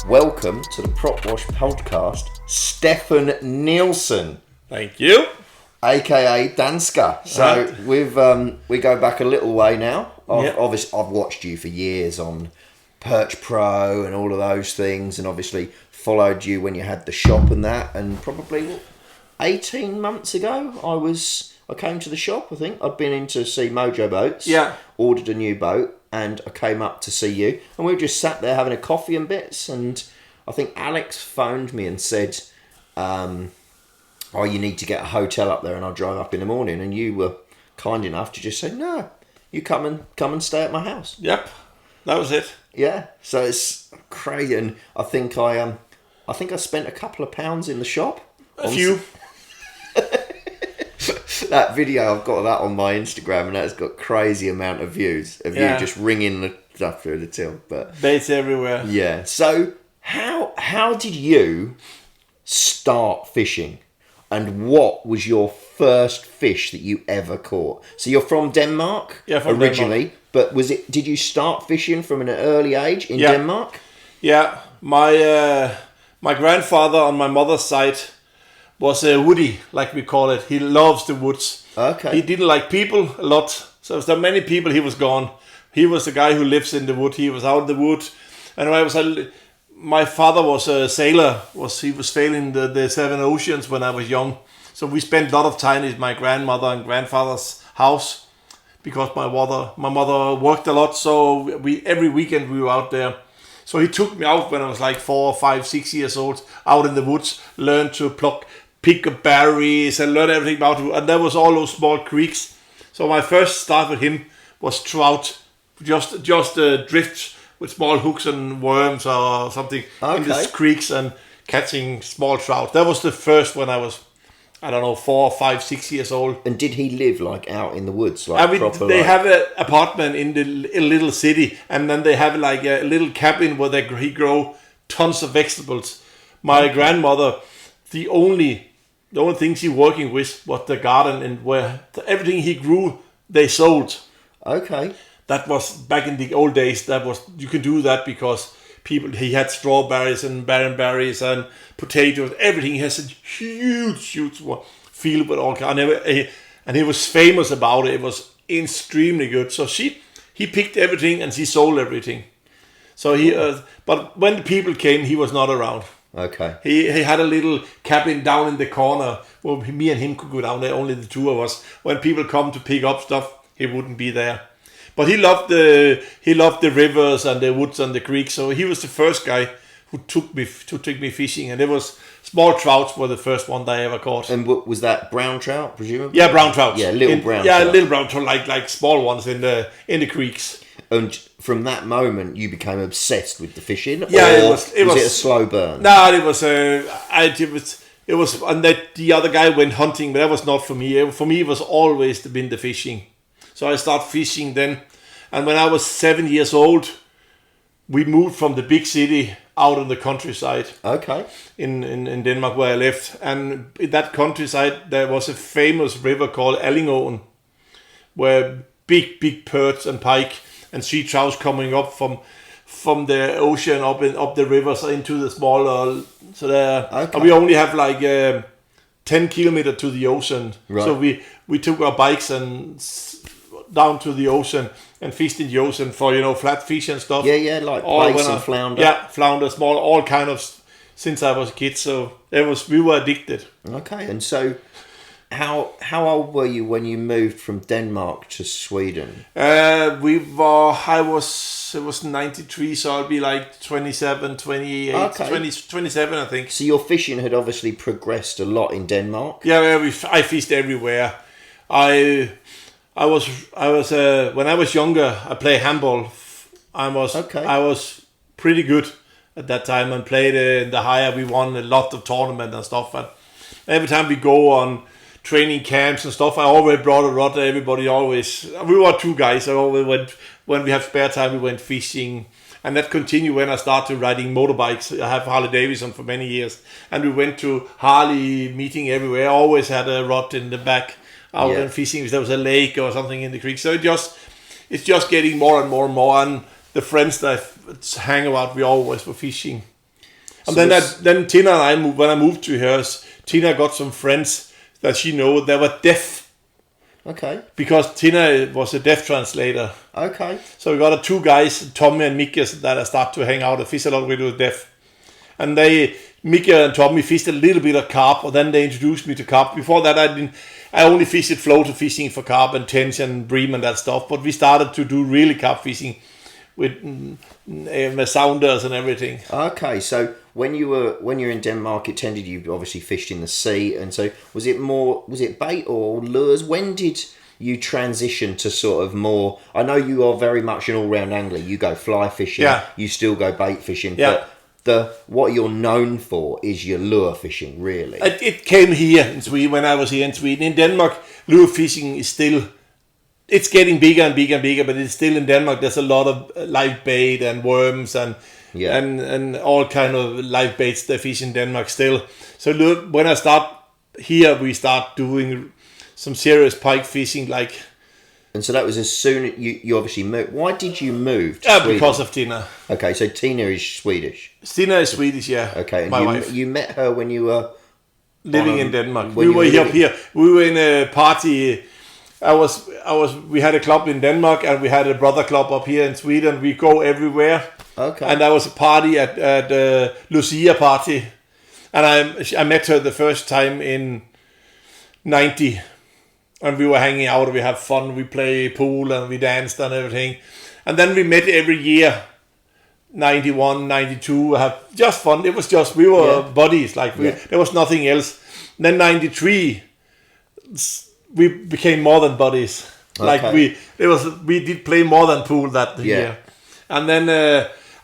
Welcome to the Propwash podcast, Stephan Neilsen. Thank you. AKA Danska. So we go back a little way now. Obviously, I've watched you for years on Perch Pro and all of those things, and obviously followed you when you had the shop and that. And probably 18 months ago, I came to the shop. I think I'd been in to see Mojo Boats. Yeah. Ordered a new boat, and I came up to see you, and we just sat there having a coffee and bits. And I think Alex phoned me and said, you need to get a hotel up there, and I'll drive up in the morning. And you were kind enough to just say, no, you come and stay at my house. Yep, that was it. Yeah, so it's crazy, and I think I spent a couple of pounds in the shop. A few. That video, I've got that on my Instagram, and that's got crazy amount of views of you just ringing the stuff through the till. But baits everywhere. Yeah. So how did you start fishing, and what was your first fish that you ever caught? So you're from Denmark, from originally, Denmark. But did you start fishing from an early age in Denmark? Yeah, my grandfather on my mother's side was a woody, like we call it. He loves the woods. Okay. He didn't like people a lot. So if there were many people, he was gone. He was the guy who lives in the wood. He was out in the wood. And my father was a sailor. He was sailing the seven oceans when I was young. So we spent a lot of time at my grandmother and grandfather's house because my mother worked a lot. So every weekend we were out there. So he took me out when I was like 4, 5, 6 years old, out in the woods, learned to pick up berries and learn everything about it. And there was all those small creeks. So my first start with him was trout, just drift with small hooks and worms or something in these creeks and catching small trout. That was the first when I was, 4, 5, 6 years old. And did he live like out in the woods? They have an apartment in a little city, and then they have like a little cabin where he grow tons of vegetables. My grandmother, the only thing she working with was the garden, and where everything he grew, they sold. Okay. That was back in the old days. You could do that because he had strawberries and barrenberries and potatoes, everything. He has a huge field with all kinds. And he was famous about it. It was extremely good. So he picked everything and he sold everything. So but when the people came, he was not around. Okay. He had a little cabin down in the corner where me and him could go down there, only the two of us. When people come to pick up stuff, he wouldn't be there. But he loved the rivers and the woods and the creeks. So he was the first guy who took me fishing, and it was small trouts were the first one that I ever caught. And was that brown trout, presumably? Yeah, brown trouts. Yeah, little brown trout. Yeah, little brown trout, like small ones in the creeks. And from that moment, you became obsessed with the fishing. Yeah, or was it a slow burn? No, it was. It was, and the other guy went hunting, but that was not for me. For me, it was always been the fishing. So I started fishing then, and when I was 7 years old, we moved from the big city out in the countryside. Okay. In Denmark, where I lived, and in that countryside there was a famous river called Allingåen, where big perch and pike and sea trouts coming up from the ocean up the rivers into the smaller. So there, and we only have like 10 kilometers to the ocean. Right. So we took our bikes and down to the ocean and fished in the ocean for flat fish and stuff. Yeah, like plaice and flounder. Yeah, flounder, small, all kind of. Since I was a kid, so we were addicted. Okay, and so how old were you when you moved from Denmark to Sweden? It was 93, so I'll be like 27, 28, 27, I think. So your fishing had obviously progressed a lot in Denmark. Yeah, I fished everywhere. I was when I was younger, I played handball. I was pretty good at that time and played in the higher. We won a lot of tournaments and stuff. And every time we go on training camps and stuff, I always brought a rod. Everybody always. We were two guys. I always went when we have spare time. We went fishing, and that continued when I started riding motorbikes. I have Harley Davidson for many years, and we went to Harley meeting everywhere. I always had a rod in the back out and fishing if there was a lake or something in the creek. So it's just getting more and more and more. And the friends that I hang about, we always were fishing. And then Tina and I moved, when I moved to hers, Tina got some friends that she knew that were deaf. Okay. Because Tina was a deaf translator. Okay. So we got two guys, Tommy and Mika, that I start to hang out and fish a lot with deaf. And Mika and Tommy fished a little bit of carp, and then they introduced me to carp. Before that, I only fished floater fishing for carp and tension, bream and that stuff. But we started to do really carp fishing with sounders and everything. Okay, so when you're in Denmark, you obviously fished in the sea, and so was it bait or lures? When did you transition to sort of more? I know you are very much an all-round angler. You go fly fishing, you still go bait fishing, but what you're known for is your lure fishing, really. It came here in Sweden when I was here in Sweden. In Denmark, lure fishing is still. It's getting bigger and bigger and bigger, but it's still in Denmark. There's a lot of live bait and worms and all kind of live baits they fish in Denmark still. So look, when I start here, we start doing some serious pike fishing, like. And so that was as soon you obviously moved. Why did you move to Sweden? Because of Tina. Okay, so Tina is Swedish. Tina is Swedish, yeah. Okay, and my wife. You met her when you were living in Denmark. We were up here. We were in a party. We had a club in Denmark, and we had a brother club up here in Sweden. We go everywhere. Okay. And there was a party at Lucia party, and I met her the first time in 90, and we were hanging out. We had fun. We play pool and we danced and everything, and then we met every year. 91, 92, have just fun. It was just we were buddies. Like there was nothing else. Then 93. We became more than buddies. Like we did play more than pool that year. And then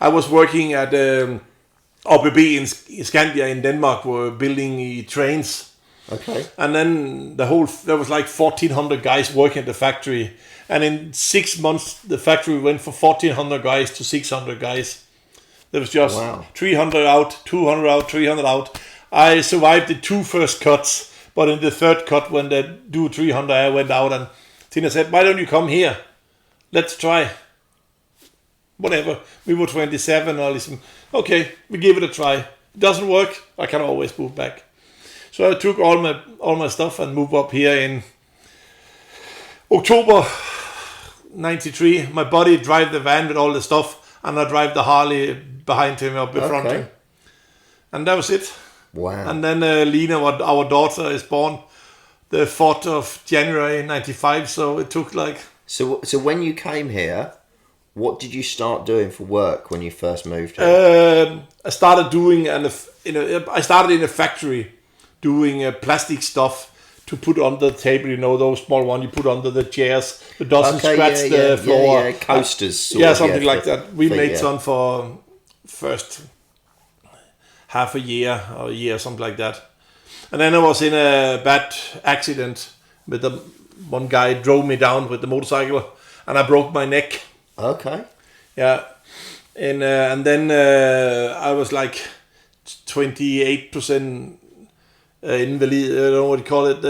I was working at OBB in Scandia in Denmark. We were building trains. Okay. And then there was like 1,400 guys working at the factory. And in 6 months, the factory went from 1,400 guys to 600 guys. There was just 300 out, 200 out, 300 out. I survived the two first cuts. But in the third cut, when they do 300, I went out, and Tina said, "Why don't you come here? Let's try." Whatever. We were 27. I listened. Okay, we give it a try. It doesn't work. I can always move back. So I took all my stuff and moved up here in October 93. My buddy drive the van with all the stuff, and I drive the Harley behind him up in front of him. And that was it. Wow. And then Lena, our daughter, is born the 4th of January 95, so it took like... So when you came here, what did you start doing for work when you first moved here? I started doing... I started in a factory doing plastic stuff to put under the table, those small ones you put under the chairs. It doesn't scratch the floor. Yeah, coasters. Something like that. We made some for first... half a year or a year, something like that. And then I was in a bad accident with one guy drove me down with the motorcycle, and I broke my neck. Okay. Yeah. And then I was like 28% invalid. I don't know what you call it.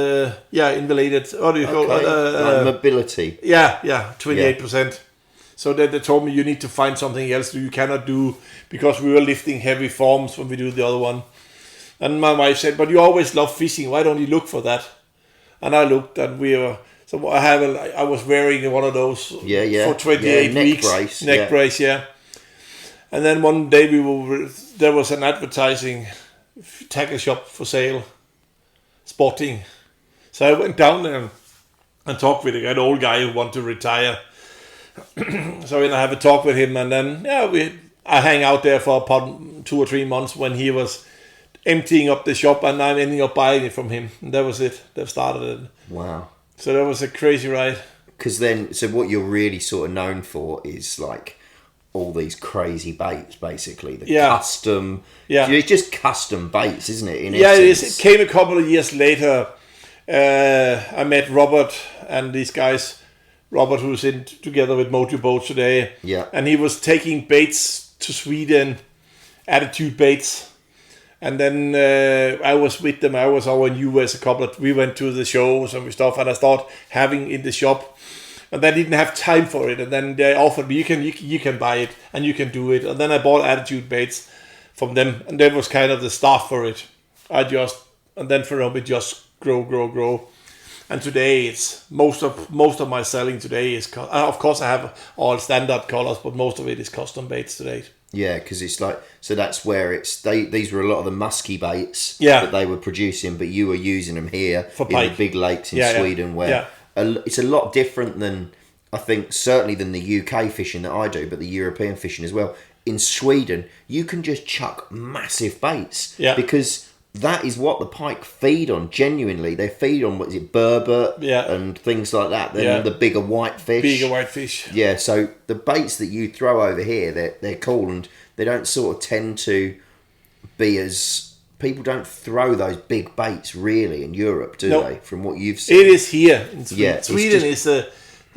Invalidated. What do you call it? Mobility. Yeah, 28%. So they told me you need to find something else you cannot do, because we were lifting heavy forms when we do the other one. And my wife said, "But you always love fishing. Why don't you look for that?" And I looked, and I was wearing one of those for 28 weeks. Neck brace, yeah. And then one day there was an advertising tackle shop for sale, sporting. So I went down there and talked with an old guy who wanted to retire. So I have a talk with him, and then I hang out there for about 2 or 3 months when he was emptying up the shop, and I'm ending up buying it from him. And that was it. That started it. Wow. So that was a crazy ride. Because so what you're really sort of known for is like all these crazy baits, basically. Custom. Yeah. It's just custom baits, isn't it? In essence. It came a couple of years later. I met Robert and these guys. Robert, who's in together with Mojo Boats today. Yeah. And he was taking baits to Sweden, attitude baits. And then I was with them. I was over in US we went to the shows and stuff, and I started having in the shop. And they didn't have time for it. And then they offered me, you can buy it and you can do it. And then I bought attitude baits. from them, and that was kind of the start for it. And then from it just grow. And today it's most of my selling today is of course I have all standard colors, but most of it is custom baits today. Yeah, because it's like, so that's where these were a lot of the musky baits Yeah. that they were producing, but you were using them here For in pike. the big lakes in Sweden, where it's a lot different than, I think, certainly than the UK fishing that I do, but the European fishing as well. In Sweden, you can just chuck massive baits because that is what the pike feed on. Genuinely, they feed on, what is it, burbot and things like that. Then the bigger white fish. Yeah, so the baits that you throw over here, they're cool, and they don't sort of tend to be as... People don't throw those big baits really in Europe, do they? From what you've seen, it is here in Sweden. Yeah, Sweden is the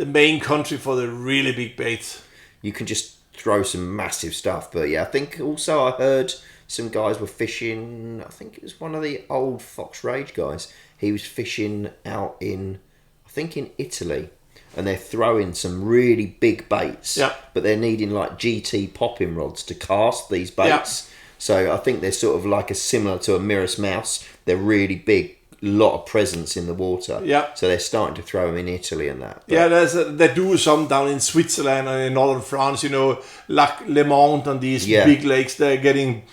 main country for the really big baits. You can just throw some massive stuff, but I think also I heard some guys were fishing. I think it was one of the old Fox Rage guys. He was fishing out in, I think in Italy, and they're throwing some really big baits. Yeah. But they're needing like GT popping rods to cast these baits. Yeah. So I think they're sort of like similar to a Mirror's Mouse. They're really big, lot of presence in the water. Yeah. So they're starting to throw them in Italy and that. But They do some down in Switzerland and in northern France. Lac Le Mans and these big lakes. They're getting,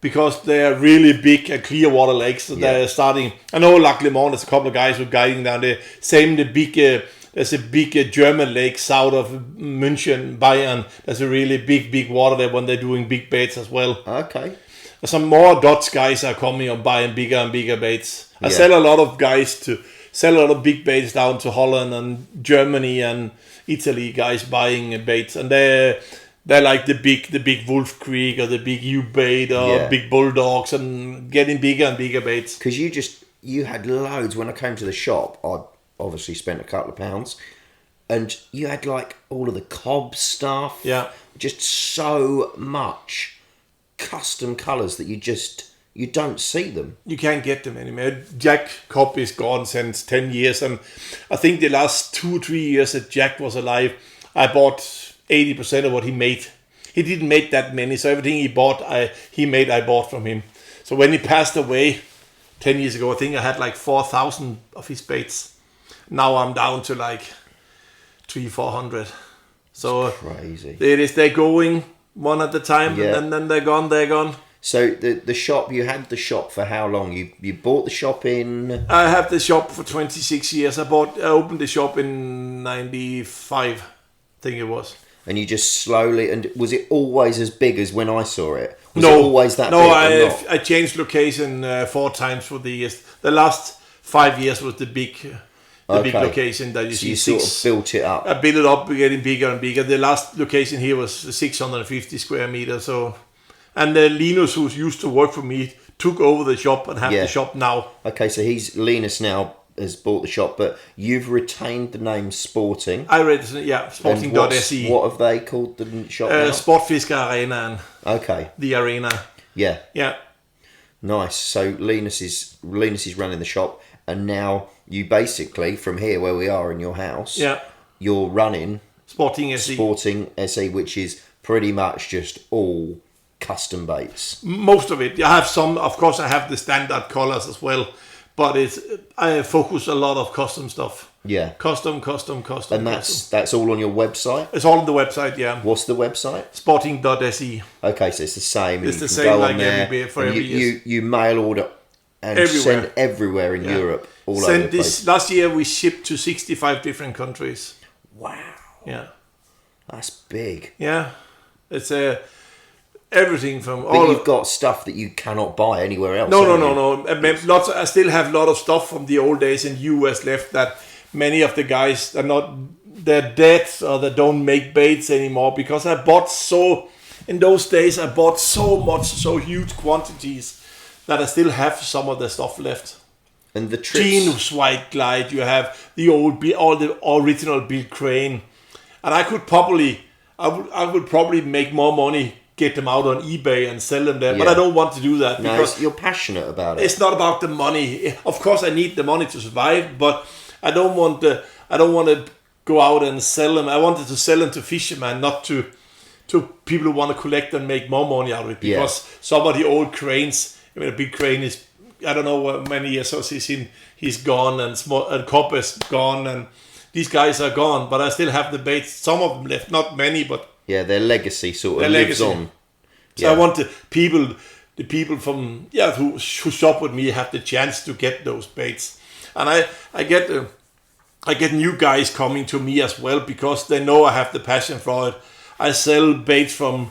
because they're really big clear water lakes. So they're starting. I know Lac Le Mans. There's a couple of guys who are guiding down there. Same the big. There's a big German lake south of München, Bayern. There's a really big water there when they're doing big baits as well. Okay. Some more Dutch guys are coming and buying bigger and bigger baits. I sell a lot of big baits down to Holland and Germany and Italy. Guys buying baits, and they're like the big Wolf Creek or the big U-bait or big Bulldogs, and getting bigger and bigger baits. Because you had loads when I came to the shop. I obviously spent a couple of pounds, and you had like all of the Cobb stuff. Yeah. Just so much custom colours that you don't see them. You can't get them anymore. Jack Cobb is gone since 10 years, and I think the last 2-3 years that Jack was alive, I bought 80% of what he made. He didn't make that many, so everything he bought, I bought from him. So when he passed away 10 years ago, I think I had like 4,000 of his baits. Now I'm down to like 300-400. So crazy. They're going one at a time, and then they're gone. So the shop, you had the shop for how long? You bought the shop in... I have the shop for 26 years. I opened the shop in 95, I think it was. And you just slowly... And was it always as big as when I saw it? Was it always that big? No, I changed location 4 times for the years. The last 5 years was the big location that you see. You sort of built it up. I built it up, getting bigger and bigger. The last location here was 650 square meters. So, and Linus, who used to work for me, took over the shop and have the shop now. Okay, so Linus now has bought the shop, but you've retained the name Sporting. I read sporting.se. What have they called the shop now? Sportfisker Arena. Okay. The arena. Yeah. Yeah. Nice. So Linus is running the shop, and now you basically, from here where we are in your house, you're running Sporting SE, which is pretty much just all custom baits. Most of it. I have some, of course I have the standard colors as well, but I focus a lot of custom stuff. Yeah. Custom. And that's all on your website? It's all on the website, yeah. What's the website? Sporting.se. Okay, so it's the same. It's the same like every year. You mail order and send everywhere in Europe, all over the place. Last year we shipped to 65 different countries. Wow. Yeah. That's big. Yeah. It's everything from all. But you've got stuff that you cannot buy anywhere else. No. I still have a lot of stuff from the old days in US left that many of the guys they're dead or they don't make baits anymore, because in those days I bought so huge quantities that I still have some of the stuff left. And the trips. Genus White Glide, you have all the original Bill Crane, and I would probably make more money, get them out on eBay and sell them there, but I don't want to do that because you're passionate about it. It's not about the money. Of course, I need the money to survive, but I don't want to go out and sell them. I wanted to sell them to fishermen, not to people who want to collect and make more money out of it, because some of the old cranes, I mean, a big crane is, I don't know how many years he's gone, and Cobb is gone, and these guys are gone, but I still have the baits, some of them left, not many, but their legacy sort of lives on. So I want the people from who shop with me have the chance to get those baits, and I get new guys coming to me as well, because they know I have the passion for it. I sell baits from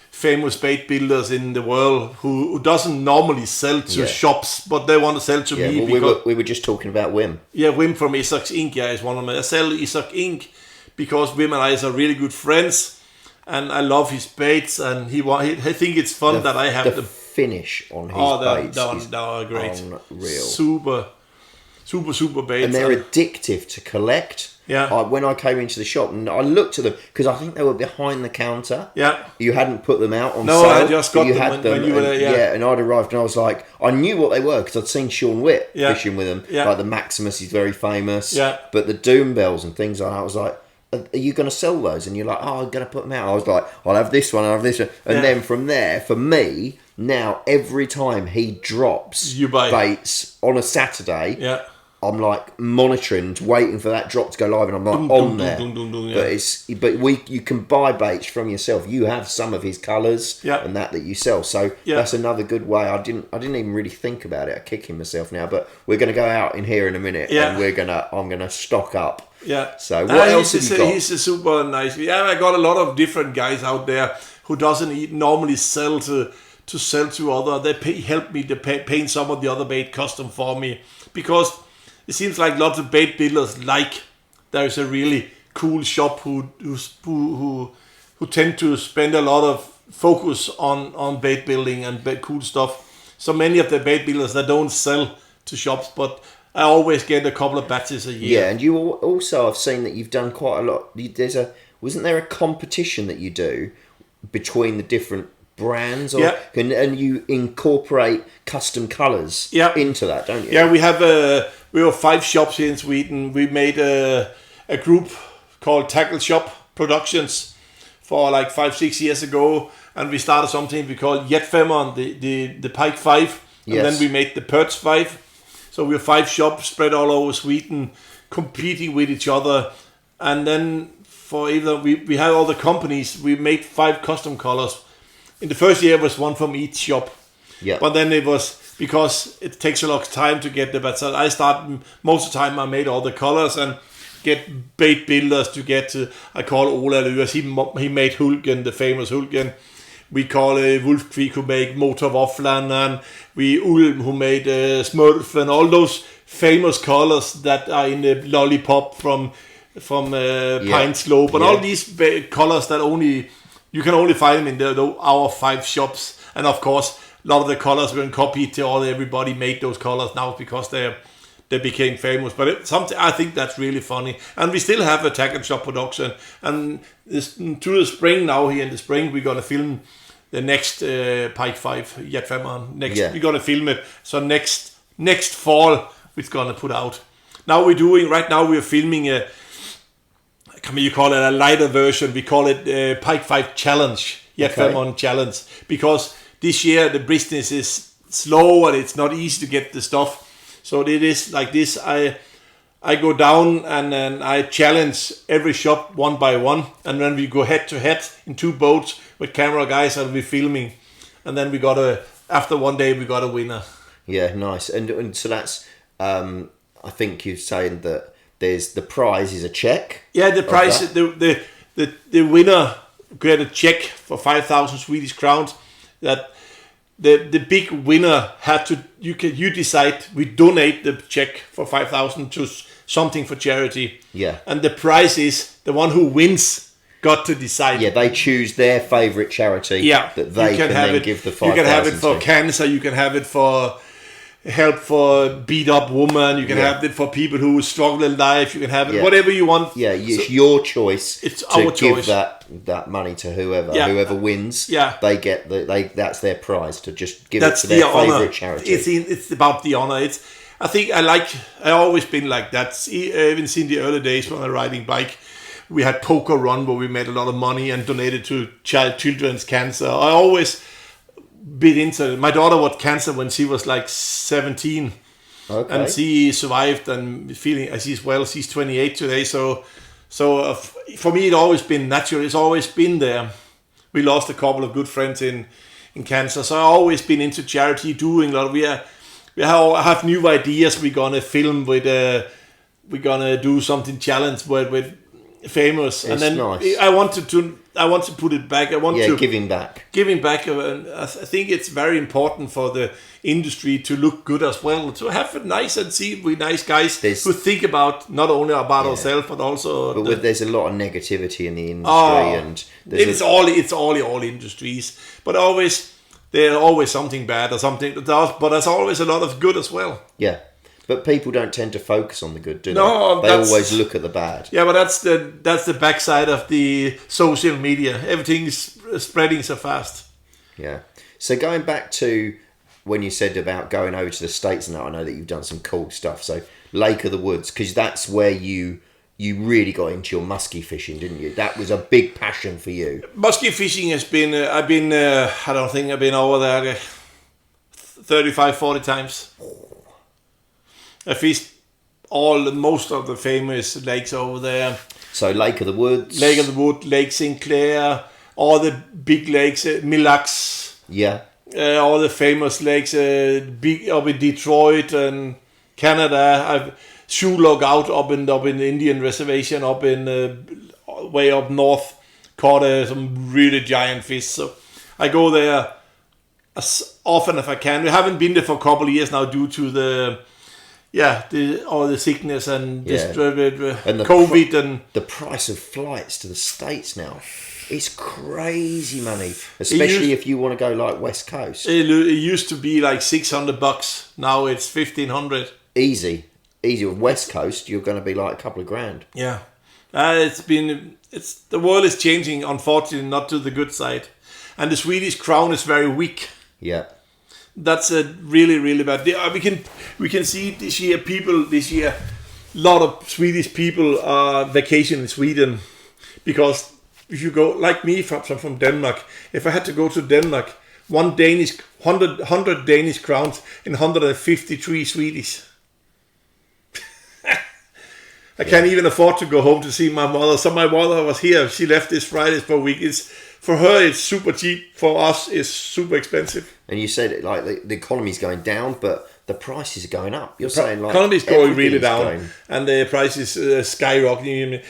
famous bait builders in the world who doesn't normally sell to shops, but they want to sell to me. Well, we were just talking about Wim. Yeah, Wim from Isaac's Inc. is one of them. I sell Isaac Inc. because Wim and I are really good friends, and I love his baits, and I think it's fun that I have the finish on his baits. They are great. Unreal. Super baits. And they're addictive to collect. Yeah. When I came into the shop and I looked at them, because I think they were behind the counter. Yeah. You hadn't put them out on sale. No, I just got them when you were there. Yeah, and I'd arrived and I was like, I knew what they were because I'd seen Sean Witt fishing with them. Yeah. Like the Maximus, he's very famous. Yeah. But the Doom Bells and things like that, I was like, are you going to sell those? And you're like, I'm going to put them out. I was like, I'll have this one, I'll have this one. And then from there, for me, now every time he drops baits on a Saturday, I'm like monitoring, waiting for that drop to go live, and I'm like on there. But you can buy baits from yourself. You have some of his colours and that you sell. So that's another good way. I didn't even really think about it. I'm kicking myself now, but we're going to go out in here in a minute, and I'm gonna stock up. Yeah. So what else have you got? He's a super nice. Yeah, I got a lot of different guys out there who doesn't normally sell to sell to other. They help me to paint some of the other bait custom for me, because it seems like lots of bait builders there's a really cool shop who tend to spend a lot of focus on bait building and cool stuff. So many of the bait builders that don't sell to shops, but I always get a couple of batches a year. Yeah, and you also, I've seen that you've done quite a lot. Wasn't there a competition that you do between the different brands, and you incorporate custom colours into that, don't you? Yeah, we have 5 shops here in Sweden. We made a group called Tackle Shop Productions for like 5-6 years ago, and we started something we called Jetfemmer, the Pike 5, and then we made the Perch 5. So we have 5 shops spread all over Sweden, competing with each other, and then for either we had all the companies. We made 5 custom colors. In the first year, it was 1 from each shop. Yeah. But then it was, because it takes a lot of time to get the bait. So I started, most of the time I made all the colors and get bait builders to get to, I call Ola Luas, he made Hulken, the famous Hulken. We call Wolfkvik, who made Motorwafflan, and Ulm, who made Smurf, and all those famous colors that are in the Lollipop from Pine Slope, and all these colors that you can only find them in our 5 shops. And of course, a lot of the colors were copied to everybody made those colors now because they became famous. But something I think that's really funny. And we still have a tackle shop production. And to the spring now, here in the spring, we're going to film the next Pike 5 Jetfemmer. We're going to film it. So next fall, we're going to put out. Right now we're filming you call it a lighter version. We call it Pike 5 Challenge, Jetfemmer Challenge, because this year the business is slow and it's not easy to get the stuff. So it is like this. I go down and then I challenge every shop one by one, and then we go head to head in 2 boats with camera guys and we're filming, and then after one day we got a winner. Yeah, nice. And so that's I think you're saying that the prize is a check. Yeah, the prize, the winner get a check for 5,000 Swedish crowns. That the big winner had to. You decide. We donate the check for 5,000 to something for charity. Yeah. And the prize is the one who wins got to decide. Yeah, they choose their favourite charity. Yeah. That they can then give the 5,000. You can have it for cancer. You can have it for help for beat up woman. You can have it for people who struggle in life. You can have it whatever you want. Yeah, it's your choice. It's our choice. Give that money to whoever wins. Yeah, they get that's their prize, to just give it to their favourite charity. It's about the honor. I always been like that. Even since the early days when I'm riding bike, we had poker run where we made a lot of money and donated to children's cancer. I always bit into it. My daughter got cancer when she was like 17. Okay. And she survived and feeling she's well. She's 28 today. So for me, it's always been natural. It's always been there. We lost a couple of good friends in cancer. So I've always been into charity, doing a lot. We have new ideas. We're gonna film with. We're gonna do something challenge with famous. It's and then nice. I want to put it back. I want to giving back. Giving back. I think it's very important for the industry to look good as well, to have it nice and see with nice guys who think about not only about ourselves but also. But there's a lot of negativity in the industry, and it's all industries. But there's always something bad or something. But there's always a lot of good as well. Yeah. But people don't tend to focus on the good, do they? No, they always look at the bad. Yeah, but that's the backside of the social media. Everything's spreading so fast. Yeah. So going back to when you said about going over to the States now, I know that you've done some cool stuff. So Lake of the Woods, because that's where you really got into your musky fishing, didn't you? That was a big passion for you. Musky fishing has been, I don't think I've been over there 35, 40 times. I fished most of the famous lakes over there. So Lake of the Woods. Lake Sinclair, all the big lakes, Mille Lacs. Yeah. All the famous lakes, big up in Detroit and Canada. I've shoe log out up in the Indian reservation, up in way up north. Caught some really giant fish. So I go there as often as I can. We haven't been there for a couple of years now due to all the sickness and COVID and the price of flights to the States now. It's crazy money, especially if you want to go like West Coast. It used to be like $600. Now it's $1,500. Easy. With West Coast, you're going to be like a couple of grand. Yeah, the world is changing. Unfortunately, not to the good side, and the Swedish crown is very weak. Yeah, that's a really, really bad. We can see this year. A lot of Swedish people are vacation in Sweden because. If you go like me from Denmark, if I had to go to Denmark, 100 Danish crowns and 153 Swedish. I can't even afford to go home to see my mother. So my mother was here. She left this Friday for a week. For her, it's super cheap. For us, it's super expensive. And you said it like the economy's going down, but the prices are going up. You're saying like economy's going really down, and the prices skyrocketing.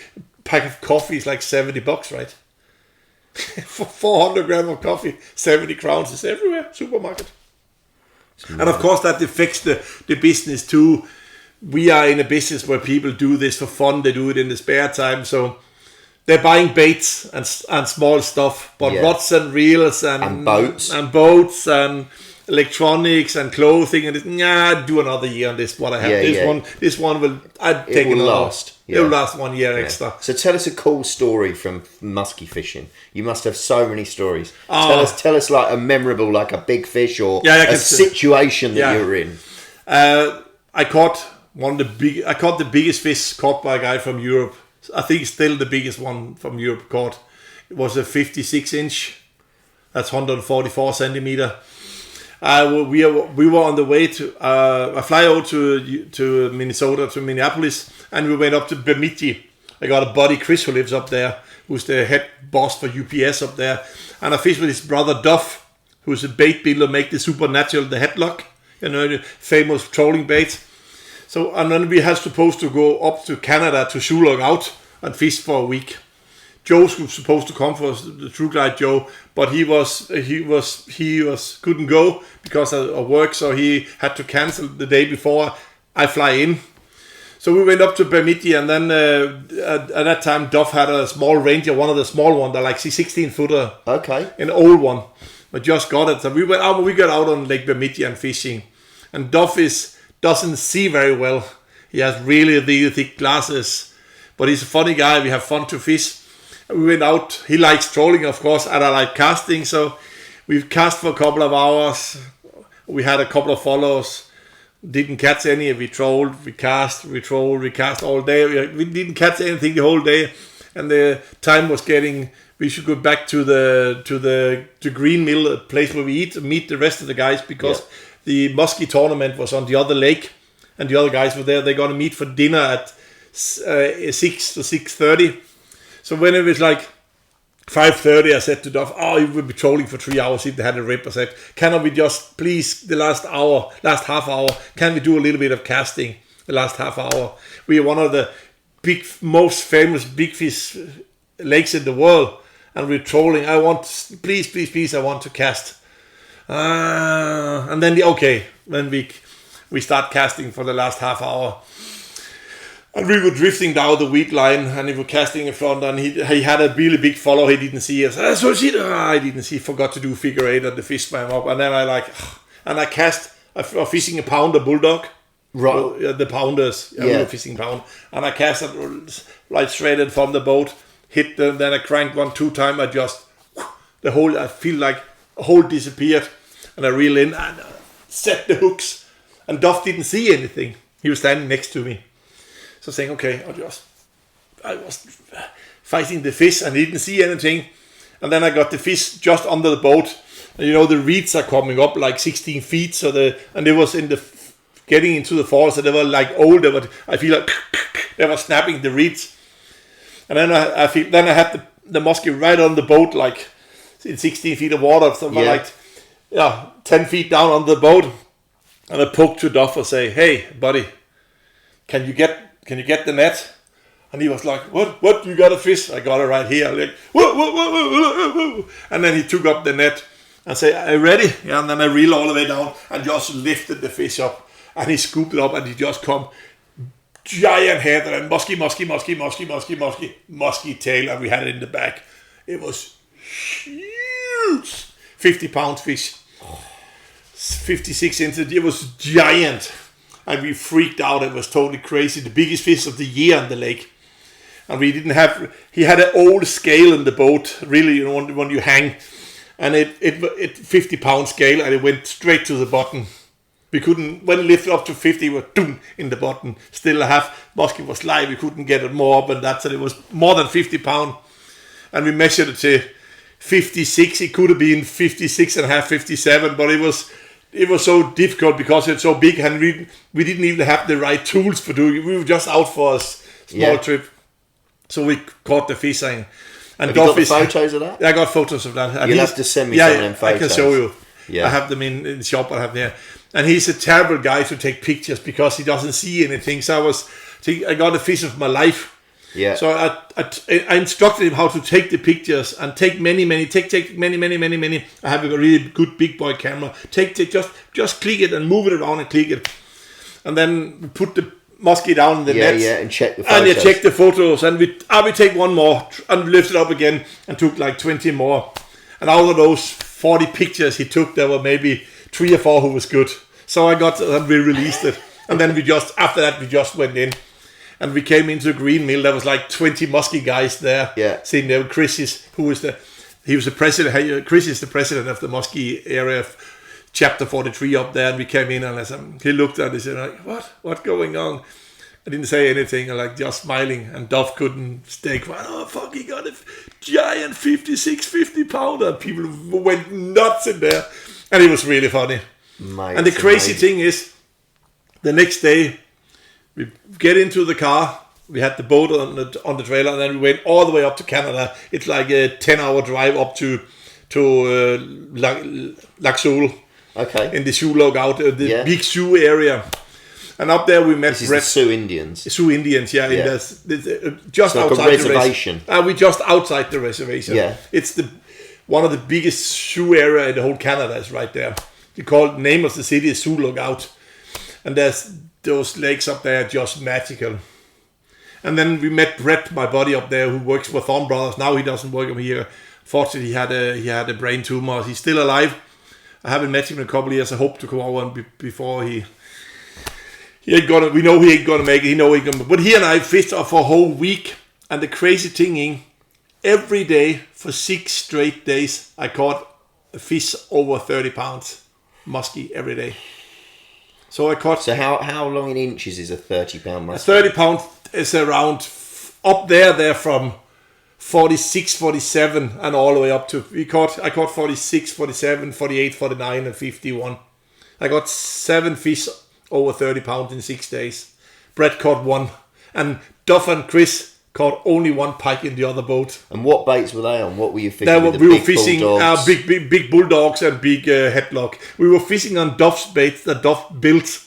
Pack of coffee is like $70, right? For 400 grams of coffee, 70 crowns is everywhere, supermarket. And of course that affects the business too. We are in a business where people do this for fun, they do it in the spare time, so they're buying baits and small stuff, but rods and reels and boats and electronics and clothing and do another year on this. What I have this one will take it last. It will last 1 year extra. So tell us a cool story from musky fishing. You must have so many stories. Tell us like a memorable, like a big fish or a situation that you were in. I caught the biggest fish caught by a guy from Europe. I think still the biggest one from Europe caught. It was a 56 inch. That's 144 centimeter. We were on the way to I fly over to Minnesota, to Minneapolis, and we went up to Bemidji. I got a buddy, Chris, who lives up there, who's the head boss for UPS up there, and I fished with his brother Duff, who's a bait builder, make the Supernatural, the headlock, the famous trolling bait. So, and then we had supposed to go up to Canada to shoe log out and fish for a week. Joe was supposed to come for the True Glide Joe, but he couldn't go because of work, so he had to cancel the day before I fly in. So we went up to Bemidji, and then at that time Duff had a small Ranger, one of the small ones, like 16 footer. Okay. An old one. I just got it. So we got out on Lake Bemidji and fishing. And Duff doesn't see very well. He has really thick glasses, but he's a funny guy. We have fun to fish. We went out. He likes trolling, of course, and I like casting. So we cast for a couple of hours. We had a couple of follows. Didn't catch any. We trolled, we cast all day. We didn't catch anything the whole day. and the time was getting. We should go back to the green mill, a place where we meet the rest of the guys, because the muskie tournament was on the other lake, and the other guys were there. They're gonna meet for dinner at 6 to 6:30. So when it was like 5:30, I said to Duff, you will be trolling for 3 hours if they had a rip. I said, cannot we just, please, the last half hour, can we do a little bit of casting the last half hour? We are one of the most famous big fish lakes in the world, and we're trolling. I want, please, I want to cast. And then when we start casting for the last half hour. And we were drifting down the weed line, and we were casting in front, and he had a really big follow. He didn't see us. I didn't see. Forgot to do figure eight, and the fish swam up. And then I cast. I was fishing a pounder bulldog. Right. The pounders. We were fishing pound. And I cast it like straight from the boat. Hit them. Then I cranked 1-2 times. I feel like a hole disappeared. And I reel in and set the hooks. And Duff didn't see anything. He was standing next to me. So saying, I was fighting the fish and he didn't see anything. And then I got the fish just under the boat. And the reeds are coming up like 16 feet. And it was getting into the fall. So they were like old. I feel like they were snapping the reeds. And then I had the muskie right on the boat, like in 16 feet of water. So like 10 feet down on the boat. And I poked to Duff and say, hey, buddy, can you get the net? And he was like, what? You got a fish? I got it right here. I'm like, whoa. And then he took up the net and said, are you ready? Yeah, and then I reeled all the way down and just lifted the fish up. And he scooped it up and he just come giant head and musky tail, and we had it in the back. It was huge. 50-pound fish. 56 inches. It was giant. And we freaked out. It was totally crazy. The biggest fish of the year on the lake. And we didn't have... He had an old scale in the boat. Really, when you hang. And it 50-pound scale. And it went straight to the bottom. We couldn't... When it lifted up to 50, it was doom in the bottom. Still a half muskie was live. We couldn't get it more up and that. So it was more than 50 pound. And we measured it to 56. It could have been 56 and a half, 57. But it was so difficult because it's so big, and we didn't even have the right tools for doing it. We were just out for a small trip. So we caught the fish. And have you got the photos of that? Yeah, I got photos of that. And you'll have to send me some of them photos. I can show you. Yeah. I have them in the shop. I have there. And he's a terrible guy to take pictures because he doesn't see anything. So I got a fish of my life. Yeah. So I instructed him how to take the pictures and take many. Take many. I have a really good big boy camera. Just click it and move it around and click it, and then put the muskie down in the net. Yeah, and check the photos. And you check the photos, and we take one more and lift it up again and took like 20 more. And out of those 40 pictures he took, there were maybe 3 or 4 who was good. So we released it, and then after that we just went in. And we came into a green mill. There was like 20 muskie guys there. Yeah. Sitting there. Chris is the president. Chris is the president of the muskie area, chapter 43 up there. And we came in and he looked at us and like, what's going on? I didn't say anything. I like just smiling. And Duff couldn't stay quiet. Oh fuck! He got a giant 50 pounder. People went nuts in there, and it was really funny. Mate, and the crazy thing is, the next day. We get into the car. We had the boat on the trailer, and then we went all the way up to Canada. It's like a 10-hour drive up to Lac Seul. Okay. In the Sioux lookout, the big Sioux area. And up there we met the Sioux Indians. Sioux Indians, yeah. Yeah. Just like outside a reservation. We're just outside the reservation. Yeah. It's one of the biggest Sioux area in the whole Canada is right there. The name of the city is Sioux Lookout. And those lakes up there are just magical. And then we met Brett, my buddy up there, who works for Thorn Brothers. Now he doesn't work over here. Fortunately, he had a brain tumor. He's still alive. I haven't met him in a couple of years. I hope to come over before he ain't gonna. We know he ain't gonna make it. He know he gonna. But he and I fished for a whole week. And the crazy thing is, every day for 6 straight days, I caught a fish over 30 pounds, muskie every day. So I caught. So how long in inches is a 30-pound muskie? A 30-pound is around up there from 46, 47, and all the way up to, I caught 46, 47, 48, 49, and 51. I got 7 fish over 30 pounds in 6 days. Brett caught 1. And Duff and Chris caught only 1 pike in the other boat. And what baits were they on? What were you fishing? We were fishing big bulldogs and big headlock. We were fishing on Duff's baits that Duff built.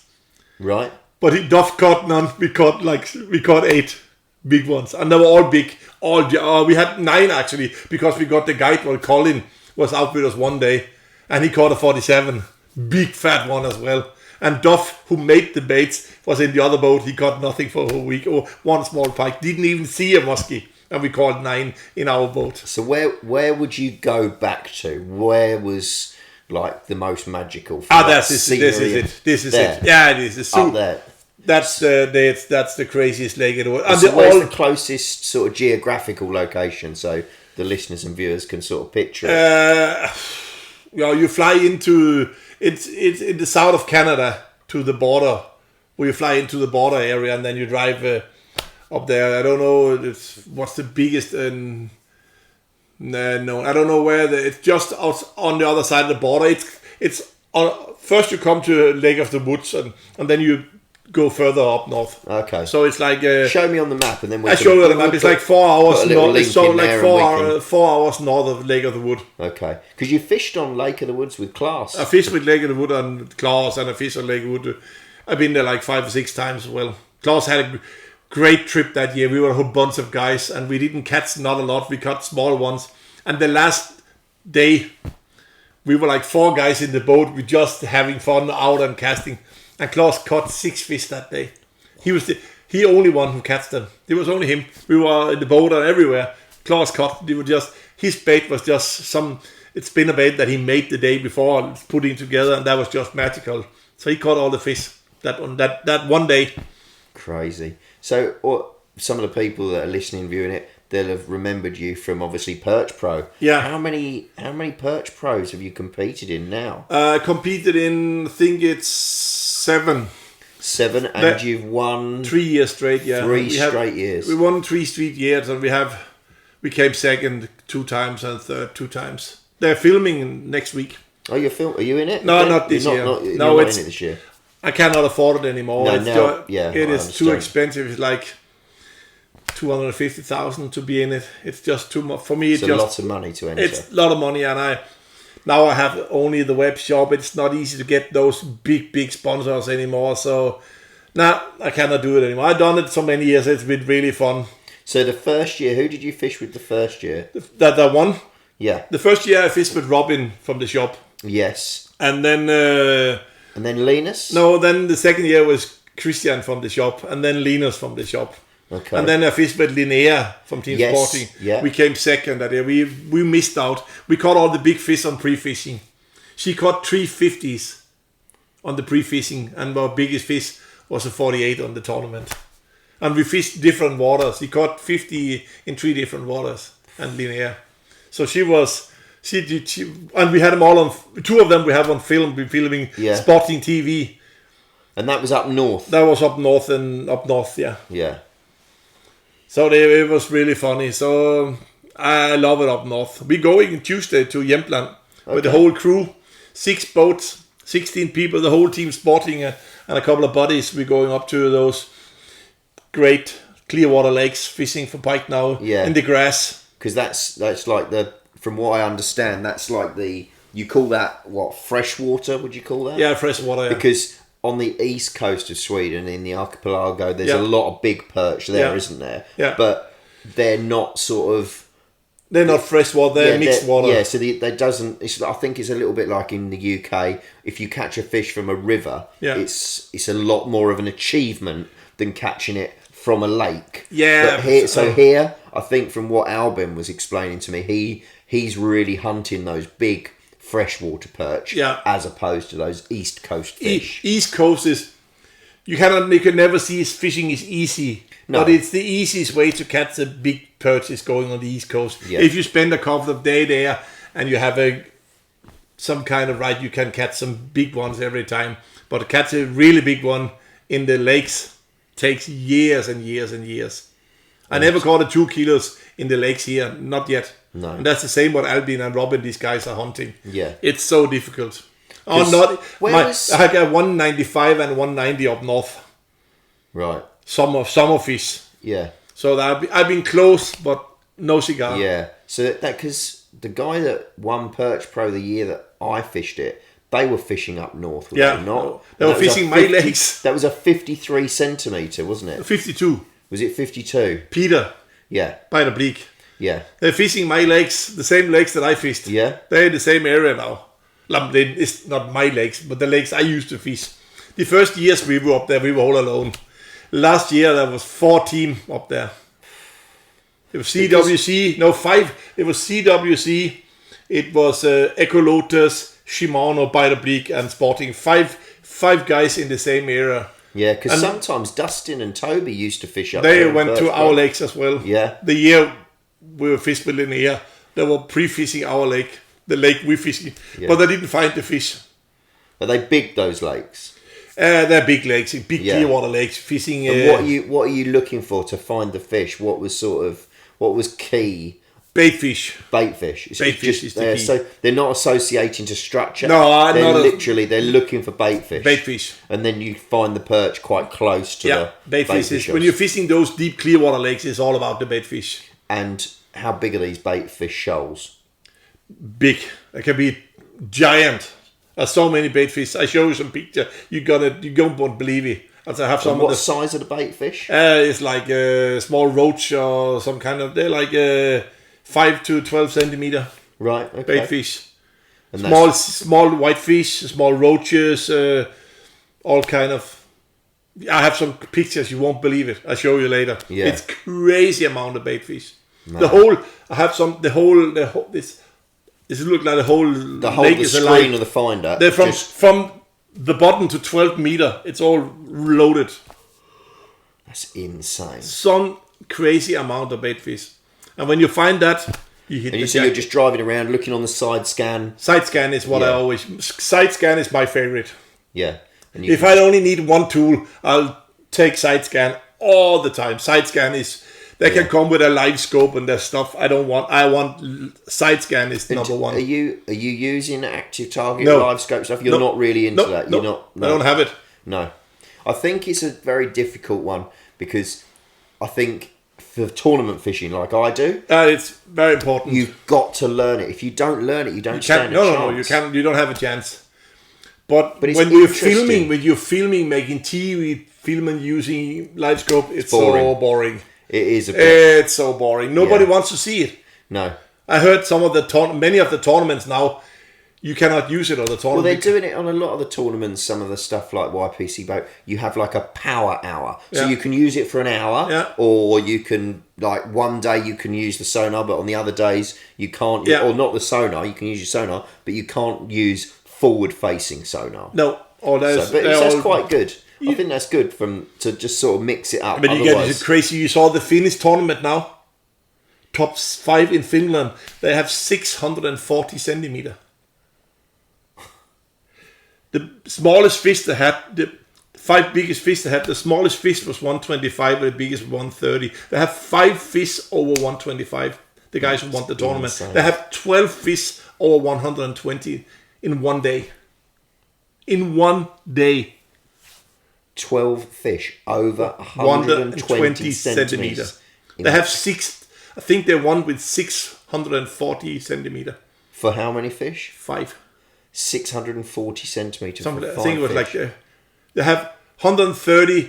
Right. But Duff caught none. We caught 8 big ones, and they were all big. We had 9 actually, because we got the guide. Well, Colin was out with us one day, and he caught a 47, big fat one as well. And Duff, who made the baits, was in the other boat. He caught nothing for a whole week, or 1 small pike. Didn't even see a muskie, and we caught 9 in our boat. So where would you go back to? Where was like the most magical? This is it. Yeah, it is. Up there. That's the craziest lake in the world. So where's the closest sort of geographical location, so the listeners and viewers can sort of picture it? You fly into it's in the south of Canada to the border, where you fly into the border area, and then you drive up there. I don't know what's the biggest. No, I don't know where. It's just out on the other side of the border. It's first you come to Lake of the Woods, and then you go further up north. Okay. So it's like show me on the map, and then I show you on the map. It's like 4 hours north. It's so like 4 hours north of Lake of the Wood. Okay. Because you fished on Lake of the Woods with Klaas. I fished with Lake of the Wood and Klaas, and I fished on Lake of the Wood. I've been there like 5 or 6 times as well. Klaas had a great trip that year. We were a whole bunch of guys, and we didn't catch not a lot. We caught small ones. And the last day, we were like 4 guys in the boat. We just having fun out and casting. And Klaas caught 6 fish that day. He was the only one who caught them. It was only him. We were in the boat and everywhere. Klaas caught. His bait was just some spinner bait that he made the day before, putting together, and that was just magical. So he caught all the fish that one day. Crazy. So some of the people that are listening, viewing it, they'll have remembered you from obviously Perch Pro. Yeah. How many Perch Pros have you competed in now? Competed in, I think it's 7. 7, and you've won 3 years straight. Yeah, 3 straight years. We won 3 straight years, and we came second 2 times and third 2 times. They're filming next week. Oh, are you in it? No, not this year. No, you're not in it this year. I cannot afford it anymore. It is too expensive. It's like 250,000 to be in it. It's just too much for me. It's a lot of money to enter. It's a lot of money, and I have only the web shop. It's not easy to get those big sponsors anymore. So, I cannot do it anymore. I've done it so many years. It's been really fun. So the first year, who did you fish with the first year? That one? Yeah. The first year I fished with Robin from the shop. Yes. And then Linus? No, then the second year was Christian from the shop, and then Linus from the shop. Okay. And then I fished with Linnea from Team Sporting. Yeah. We came second that year. We missed out. We caught all the big fish on pre-fishing. She caught 350s on the pre-fishing, and our biggest fish was a 48 on the tournament. And we fished different waters. He caught 50 in 3 different waters, and Linnea. So she and we had them all on. 2 of them we have on film. We're filming Sporting TV. And that was up north. That was up north, yeah. Yeah. So it was really funny. So I love it up north. We're going Tuesday to Jämtland with the whole crew. 6 boats, 16 people, the whole team Sporting, and a couple of buddies. We're going up to those great clear water lakes, fishing for pike now in the grass. Because that's like from what I understand, that's like you call that what, freshwater? Would you call that? Yeah, freshwater. Yeah. Because on the east coast of Sweden, in the archipelago, there's a lot of big perch there, isn't there? Yeah. But they're not sort of. They're not freshwater. They're mixed water. Yeah. So they doesn't. I think it's a little bit like in the UK. If you catch a fish from a river, it's a lot more of an achievement than catching it from a lake. Yeah. But here, I think from what Albin was explaining to me, he's really hunting those big freshwater perch as opposed to those east coast fish. East coast is you can never see fishing is easy. No. But it's the easiest way to catch a big perch is going on the east coast. Yeah. If you spend a couple of days there and you have some kind of ride, you can catch some big ones every time. But to catch a really big one in the lakes takes years and years and years. I never caught a 2 kilos in the lakes here. Not yet. No. And that's the same what Albin and Robin, these guys are hunting. Yeah. It's so difficult. I got 195 and 190 up north. Right. Summer fish. Yeah. So I've been close, but no cigar. Yeah. So that because the guy that won Perch Pro the year that I fished it, they were fishing up north. Were they not? They were fishing my lakes. That was a 53 centimetre, wasn't it? 52. Was it 52? Peter. Yeah. By the Bleak. Yeah. They're fishing my lakes, the same lakes that I fished. Yeah. They're in the same area now. It's not my lakes, but the lakes I used to fish. The first years we were up there, we were all alone. Last year there was 4 teams up there. It was CWC, no 5. It was CWC. It was Ecolotus, Shimano, By the Bleak, and Sporting. Five guys in the same area. Yeah, because sometimes Dustin and Toby used to fish up there. They went to our lakes as well. Yeah. The year we were fish building here, they were pre-fishing our lake, the lake we fishing, but they didn't find the fish. Are they big, those lakes? They're big lakes, big clear water lakes. Fishing. And what are you looking for to find the fish? What was key? Bait fish. Bait fish. Bait fish is the key. So they're not associating to structure. No, they're looking for bait fish. Bait fish. And then you find the perch quite close to the bait fish. Is, when you're fishing those deep clear water lakes, it's all about the bait fish. And how big are these bait fish shoals? Big. They can be giant. There's so many bait fish. I show you some picture. You won't believe it. As I have some. What size are the bait fish? It's like a small roach or some kind of. They're like 5 to 12 centimeter. Right. Okay. Bait fish. And small white fish, small roaches, all kind of. I have some pictures. You won't believe it. I'll show you later. Yeah. It's crazy amount of bait fish. No. This look like the whole lake is alive. The screen of the finder. They're from the bottom to 12 meter. It's all loaded. That's insane. Some crazy amount of bait fish. And when you find that, you hit. And you see you're just driving around looking on the side scan. Side scan is what I always. Side scan is my favorite. Yeah. If I only need one tool, I'll take side scan all the time. Side scan is. They can come with a live scope and their stuff. I want side scan is number one. Are you using active target live scope stuff? You're not really into that. You're not. I don't have it. No, I think it's a very difficult one because I think for tournament fishing, like I do, it's very important. You've got to learn it. If you don't learn it, you don't stand a chance. No, you can't. You don't have a chance. But when you're filming, making TV, filming using live scope, it's so boring. It is a bit. It's so boring. Nobody wants to see it. No. I heard many of the tournaments now, you cannot use it on the tournament. Well, they're doing it on a lot of the tournaments. Some of the stuff like YPC Boat, you have like a power hour. So you can use it for an hour, or you can, like one day you can use the sonar, but on the other days you can't, or not the sonar, you can use your sonar, but you can't use forward-facing sonar. No. That's quite good. I think that's good to just sort of mix it up. But you get it crazy. You saw the Finnish tournament now. Top 5 in Finland. They have 640 centimeter. The smallest fish they had, the 5 biggest fish they had, the smallest fish was 125, and the biggest 130. They have 5 fish over 125. The guys who won the tournament. Insane. They have 12 fish over 120 in one day. In one day. 12 fish over 120 centimeters. They have 6. I think they won with 640 centimeter. For how many fish? 5. 640 centimeters. I think it was like they have 130,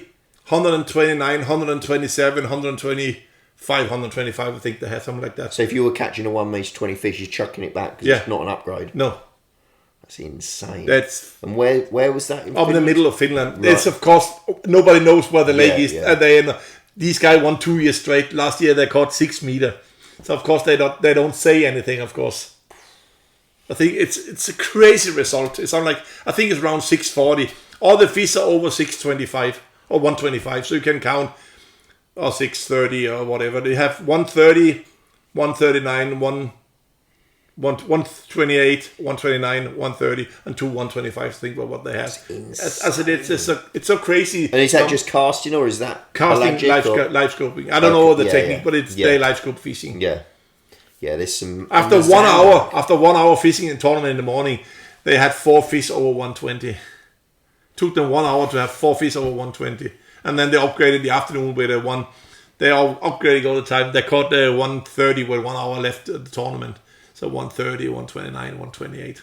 129, 127, 125, 125. I think they had something like that. So if you were catching a 1 meter 20 fish, you're chucking it back because it's not an upgrade. No. That's insane. And where was that? Up in the middle of Finland. Right. It's of course nobody knows where the lake is. Yeah. These guys won 2 years straight. Last year they caught 6 meter. So of course they don't say anything. Of course, I think it's a crazy result. It's I think it's around 640. All the fish are over 625 or 125. So you can count 630 or whatever. They have 130, 139, 128, 129, 130, and 2 125. I think what they have. As it's so crazy. And is that just casting or is that casting live scoping? I don't know the technique, but it's day live scope fishing. Yeah, there's some. After 1 hour fishing in tournament in the morning, they had 4 fish over 120. Took them 1 hour to have 4 fish over 120, and then they upgraded the afternoon with a one. They are upgrading all the time. They caught the 130 with 1 hour left at the tournament. So 130, 129, 128.